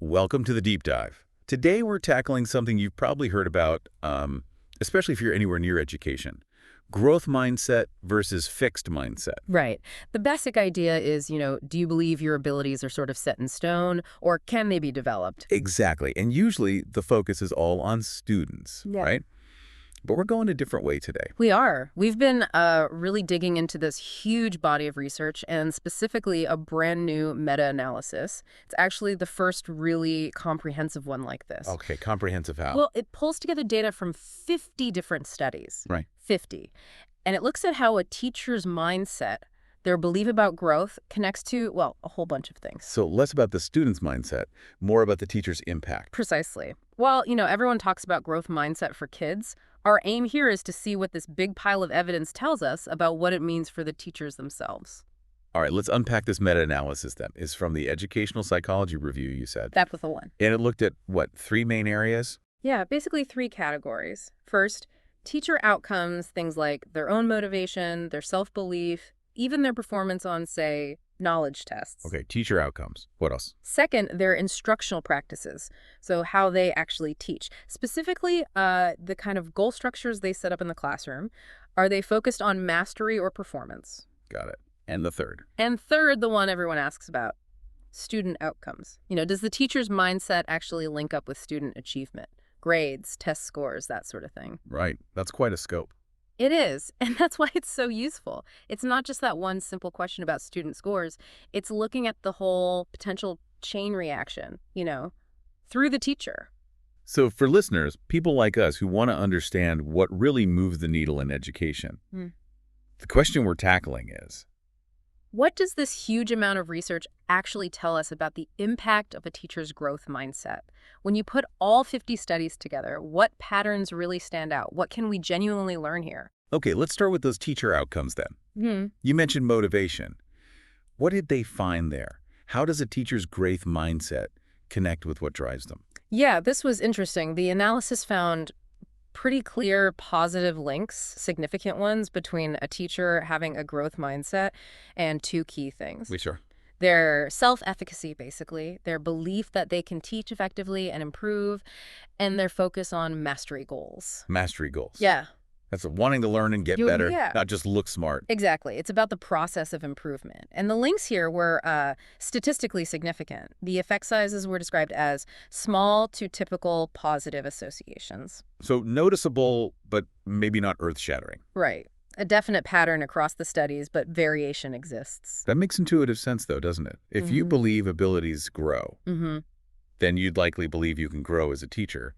Welcome to the Deep Dive. Today we're tackling something you've probably heard about, especially if you're anywhere near education. Growth mindset versus fixed mindset. Right. The basic idea is, do you believe your abilities are sort of set in stone, or can they be developed? Exactly. And usually the focus is all on students, Yeah. right? But we're going a different way today. We are. We've been really digging into this huge body of research and specifically a brand new meta-analysis. It's actually the first really comprehensive one like this. Okay, comprehensive how? Well, it pulls together data from 50 different studies. Right. 50. And it looks at how a teacher's mindset, their belief about growth, connects to, well, a whole bunch of things. So less about the student's mindset, more about the teacher's impact. Precisely. While, everyone talks about growth mindset for kids, our aim here is to see what this big pile of evidence tells us about what it means for the teachers themselves. All right, let's unpack this meta-analysis then. It's from the Educational Psychology Review, you said. That was the one. And it looked at, what, 3 main areas? Yeah, basically 3 categories. First, teacher outcomes, things like their own motivation, their self-belief, even their performance on, say, knowledge tests. Okay, teacher outcomes. What else? Second, their instructional practices, so how they actually teach. Specifically, the kind of goal structures they set up in the classroom. Are they focused on mastery or performance? Got it. And the third? And third, the one everyone asks about, student outcomes. Does the teacher's mindset actually link up with student achievement? Grades, test scores, that sort of thing. Right. That's quite a scope. It is, and that's why it's so useful. It's not just that one simple question about student scores. It's looking at the whole potential chain reaction, through the teacher. So for listeners, people like us who want to understand what really moves the needle in education, the question we're tackling is, what does this huge amount of research actually tell us about the impact of a teacher's growth mindset? When you put all 50 studies together, what patterns really stand out? What can we genuinely learn here? okay, let's start with those teacher outcomes then. You mentioned motivation. What did they find there? How does a teacher's growth mindset connect with what drives them? Yeah, this was interesting. The analysis found pretty clear positive links, significant ones, between a teacher having a growth mindset and 2 key things. Sure. Their self-efficacy, basically, their belief that they can teach effectively and improve, and their focus on mastery goals. Mastery goals. Yeah, That's wanting to learn and get better, not just look smart. exactly. It's about the process of improvement. And the links here were statistically significant. The effect sizes were described as small to typical positive associations. So noticeable, but maybe not earth-shattering. Right. A definite pattern across the studies, but variation exists. That makes intuitive sense, though, doesn't it? If you believe abilities grow, then you'd likely believe you can grow as a teacher.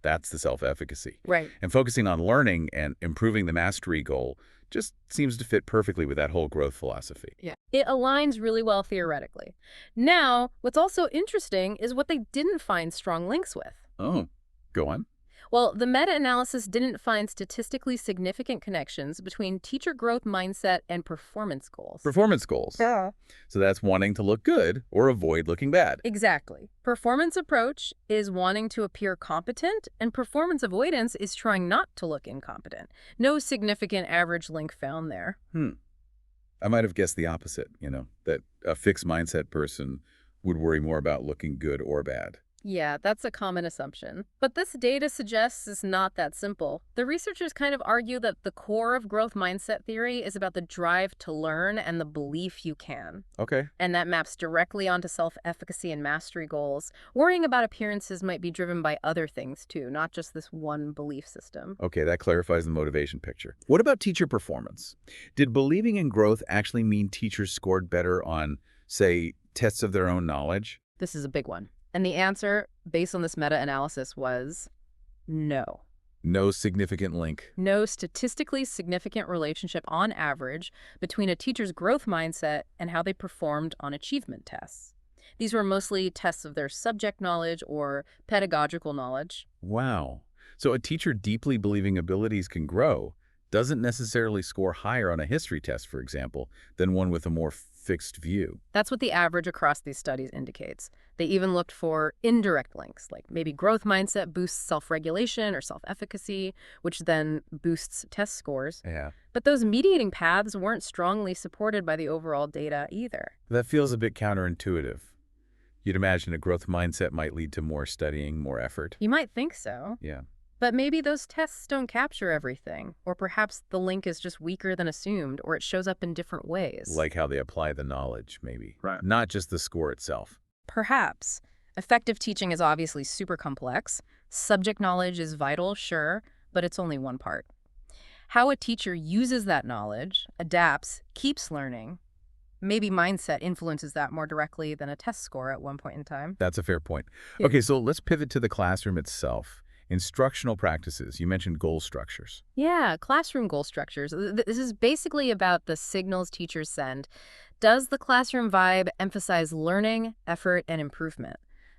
That's the self-efficacy. Right. And focusing on learning and improving the mastery goal just seems to fit perfectly with that whole growth philosophy. Yeah. It aligns really well theoretically. Now, what's also interesting is what they didn't find strong links with. Oh, go on. Well, the meta-analysis didn't find statistically significant connections between teacher growth mindset and performance goals. Performance goals. Yeah. So that's wanting to look good or avoid looking bad. Exactly. Performance approach is wanting to appear competent, and performance avoidance is trying not to look incompetent. No significant average link found there. I might have guessed the opposite, that a fixed mindset person would worry more about looking good or bad. Yeah, that's a common assumption. But this data suggests it's not that simple. The researchers kind of argue that the core of growth mindset theory is about the drive to learn and the belief you can. Okay. And that maps directly onto self-efficacy and mastery goals. Worrying about appearances might be driven by other things too, not just this one belief system. Okay, that clarifies the motivation picture. What about teacher performance? Did believing in growth actually mean teachers scored better on, say, tests of their own knowledge? This is a big one. And the answer, based on this meta-analysis, was no. No significant link. No statistically significant relationship on average between a teacher's growth mindset and how they performed on achievement tests. These were mostly tests of their subject knowledge or pedagogical knowledge. Wow. So a teacher deeply believing abilities can grow doesn't necessarily score higher on a history test, for example, than one with a more fixed view. That's what the average across these studies indicates. They even looked for indirect links, like maybe growth mindset boosts self-regulation or self-efficacy, which then boosts test scores. Yeah. But those mediating paths weren't strongly supported by the overall data either. That feels a bit counterintuitive. You'd imagine a growth mindset might lead to more studying, more effort. You might think so. Yeah. But maybe those tests don't capture everything, or perhaps the link is just weaker than assumed, or it shows up in different ways. Like how they apply the knowledge, maybe. Right. Not just the score itself. Perhaps. Effective teaching is obviously super complex. Subject knowledge is vital, sure, but it's only one part. How a teacher uses that knowledge, adapts, keeps learning, maybe mindset influences that more directly than a test score at one point in time. That's a fair point. Yeah. Okay, so let's pivot to the classroom itself. Instructional practices. You mentioned goal structures. Yeah, classroom goal structures. This is basically about the signals teachers send. Does the classroom vibe emphasize learning, effort, and improvement?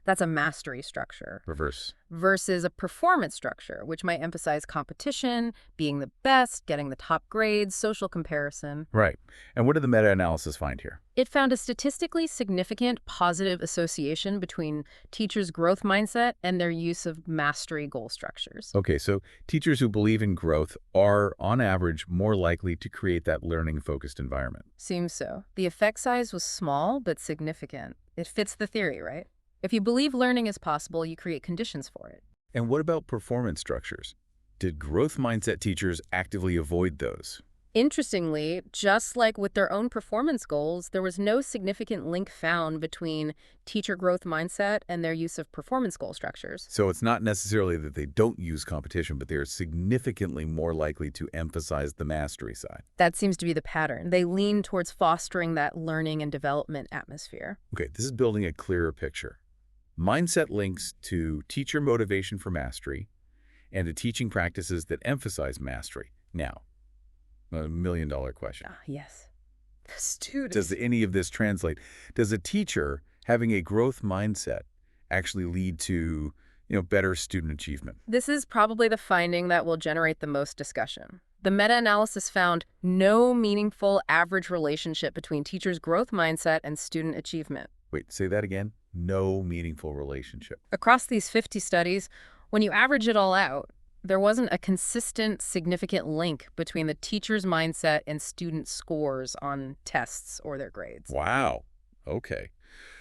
That's a mastery structure. Reverse. Versus a performance structure, which might emphasize competition, being the best, getting the top grades, social comparison. Right. And what did the meta-analysis find here? It found a statistically significant positive association between teachers' growth mindset and their use of mastery goal structures. Okay, so teachers who believe in growth are, on average, more likely to create that learning-focused environment. Seems so. The effect size was small but significant. It fits the theory, right? If you believe learning is possible, you create conditions for it. And what about performance structures? Did growth mindset teachers actively avoid those? Interestingly, just like with their own performance goals, there was no significant link found between teacher growth mindset and their use of performance goal structures. So it's not necessarily that they don't use competition, but they're significantly more likely to emphasize the mastery side. That seems to be the pattern. They lean towards fostering that learning and development atmosphere. Okay, this is building a clearer picture. Mindset links to teacher motivation for mastery and to teaching practices that emphasize mastery. Now, a million-dollar question. Ah, yes. The student. Does any of this translate? Does a teacher having a growth mindset actually lead to, better student achievement? This is probably the finding that will generate the most discussion. The meta-analysis found no meaningful average relationship between teachers' growth mindset and student achievement. Wait, say that again? No meaningful relationship. Across these 50 studies, when you average it all out, there wasn't a consistent, significant link between the teacher's mindset and student scores on tests or their grades. Wow. Okay.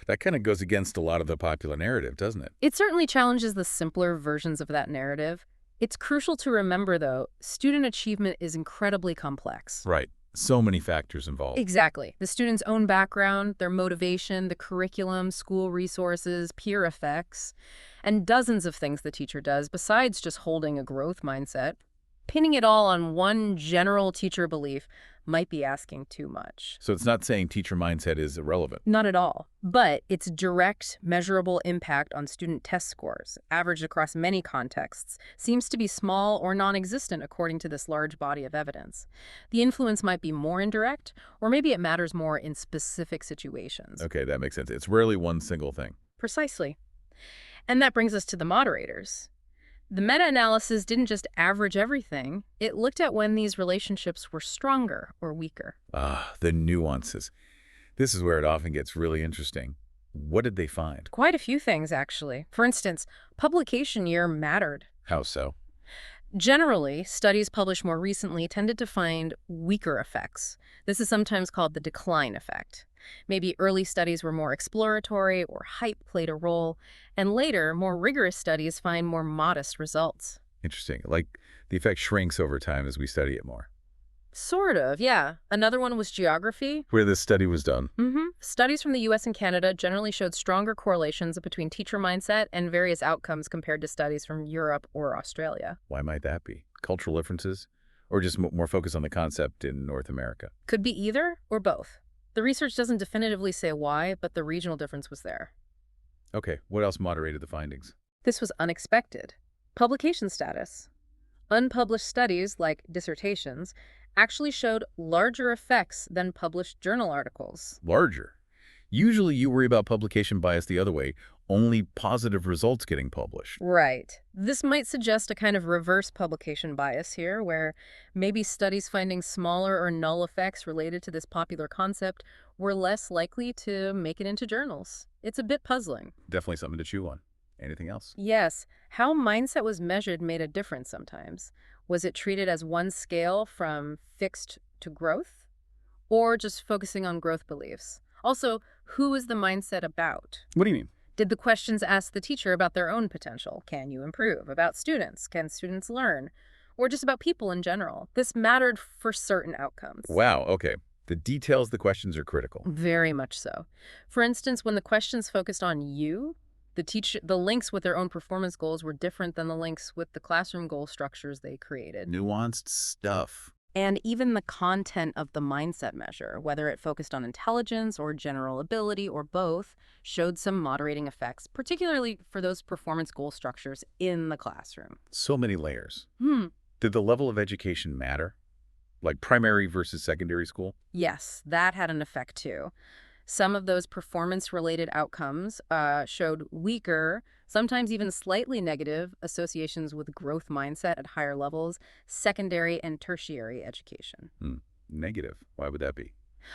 That kind of goes against a lot of the popular narrative, doesn't it? It certainly challenges the simpler versions of that narrative. It's crucial to remember, though, student achievement is incredibly complex. Right. So many factors involved. Exactly. The student's own background, their motivation, the curriculum, school resources, peer effects, and dozens of things the teacher does besides just holding a growth mindset. Pinning it all on one general teacher belief might be asking too much. So it's not saying teacher mindset is irrelevant. Not at all. But its direct, measurable impact on student test scores, averaged across many contexts, seems to be small or non-existent according to this large body of evidence. The influence might be more indirect, or maybe it matters more in specific situations. Okay, that makes sense. It's rarely one single thing. Precisely. And that brings us to the moderators. The meta-analysis didn't just average everything. It looked at when these relationships were stronger or weaker. Ah, the nuances. This is where it often gets really interesting. What did they find? Quite a few things, actually. For instance, publication year mattered. How so? Generally, studies published more recently tended to find weaker effects. This is sometimes called the decline effect. Maybe early studies were more exploratory or hype played a role, and later, more rigorous studies find more modest results. Interesting. Like the effect shrinks over time as we study it more. Sort of, yeah. Another one was geography. Where this study was done. Studies from the US and Canada generally showed stronger correlations between teacher mindset and various outcomes compared to studies from Europe or Australia. Why might that be? Cultural differences? Or just more focus on the concept in North America? Could be either or both. The research doesn't definitively say why, but the regional difference was there. Okay, what else moderated the findings? This was unexpected. Publication status. Unpublished studies, like dissertations, actually showed larger effects than published journal articles. Larger. Usually you worry about publication bias the other way, only positive results getting published. Right. This might suggest a kind of reverse publication bias here, where maybe studies finding smaller or null effects related to this popular concept were less likely to make it into journals. It's a bit puzzling. Definitely something to chew on. Anything else? Yes, how mindset was measured made a difference sometimes. Was it treated as one scale from fixed to growth? Or just focusing on growth beliefs? Also, Who is the mindset about? What do you mean? Did the questions ask the teacher about their own potential? Can you improve? About students? Can students learn? Or just about people in general? This mattered for certain outcomes. Wow, okay. The details of the questions are critical. Very much so. For instance, when the questions focused on you, the links with their own performance goals were different than the links with the classroom goal structures they created. Nuanced stuff. And even the content of the mindset measure, whether it focused on intelligence or general ability or both, showed some moderating effects, particularly for those performance goal structures in the classroom. So many layers. Did the level of education matter? Like primary versus secondary school? Yes, that had an effect too. Some of those performance-related outcomes showed weaker, sometimes even slightly negative, associations with growth mindset at higher levels, secondary and tertiary education. Negative. Why would that be?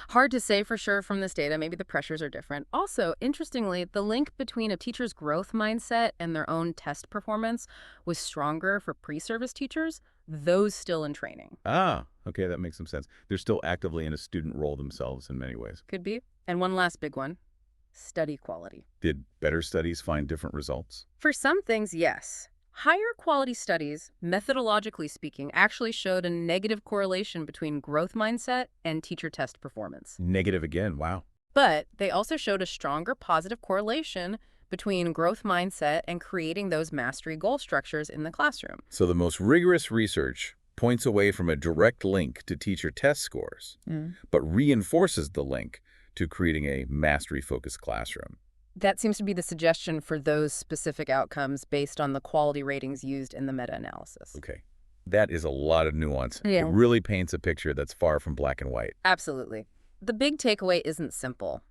Hard to say for sure from this data. Maybe the pressures are different. Also, interestingly, the link between a teacher's growth mindset and their own test performance was stronger for pre-service teachers, those still in training. Ah, okay, that makes some sense. They're still actively in a student role themselves in many ways. Could be. And one last big one, study quality. Did better studies find different results? For some things, yes. Higher quality studies, methodologically speaking, actually showed a negative correlation between growth mindset and teacher test performance. Negative again, wow. But they also showed a stronger positive correlation between growth mindset and creating those mastery goal structures in the classroom. So the most rigorous research points away from a direct link to teacher test scores, but reinforces the link to creating a mastery-focused classroom. That seems to be the suggestion for those specific outcomes based on the quality ratings used in the meta-analysis. Okay, that is a lot of nuance. Yeah. It really paints a picture that's far from black and white. Absolutely. The big takeaway isn't simple.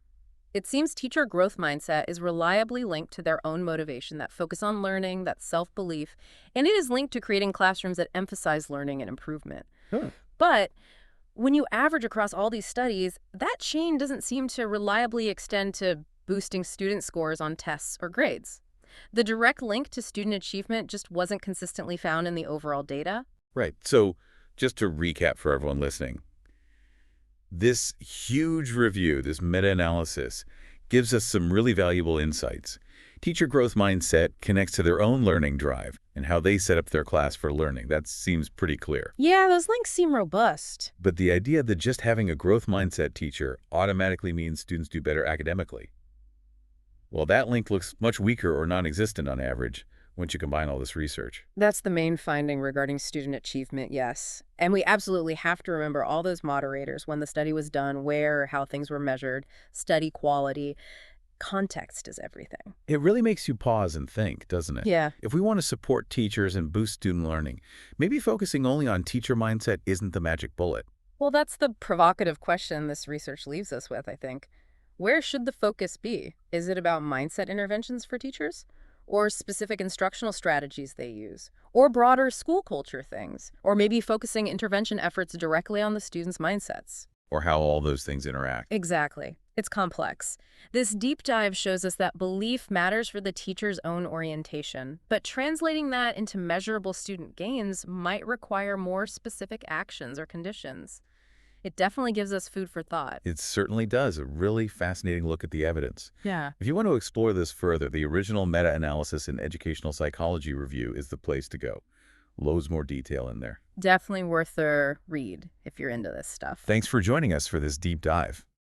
It seems teacher growth mindset is reliably linked to their own motivation, that focus on learning, that self-belief, and it is linked to creating classrooms that emphasize learning and improvement. But when you average across all these studies, that chain doesn't seem to reliably extend to boosting student scores on tests or grades. The direct link to student achievement just wasn't consistently found in the overall data. Right. So just to recap for everyone listening, this huge review, this meta-analysis, gives us some really valuable insights. Teacher growth mindset connects to their own learning drive and how they set up their class for learning. That seems pretty clear. Yeah, those links seem robust. But the idea that just having a growth mindset teacher automatically means students do better academically, well, that link looks much weaker or non-existent on average once you combine all this research. That's the main finding regarding student achievement, yes. And we absolutely have to remember all those moderators, when the study was done, where, how things were measured, study quality. Context is everything. It really makes you pause and think, doesn't it? Yeah. If we want to support teachers and boost student learning, maybe focusing only on teacher mindset isn't the magic bullet. Well, that's the provocative question this research leaves us with, I think. Where should the focus be? Is it about mindset interventions for teachers? Or specific instructional strategies they use? Or broader school culture things? Or maybe focusing intervention efforts directly on the students' mindsets? Or how all those things interact. Exactly. It's complex. This deep dive shows us that belief matters for the teacher's own orientation, but translating that into measurable student gains might require more specific actions or conditions. It definitely gives us food for thought. It certainly does. A really fascinating look at the evidence. Yeah. If you want to explore this further, the original meta-analysis in Educational Psychology Review is the place to go. Loads more detail in there. Definitely worth a read if you're into this stuff. Thanks for joining us for this deep dive.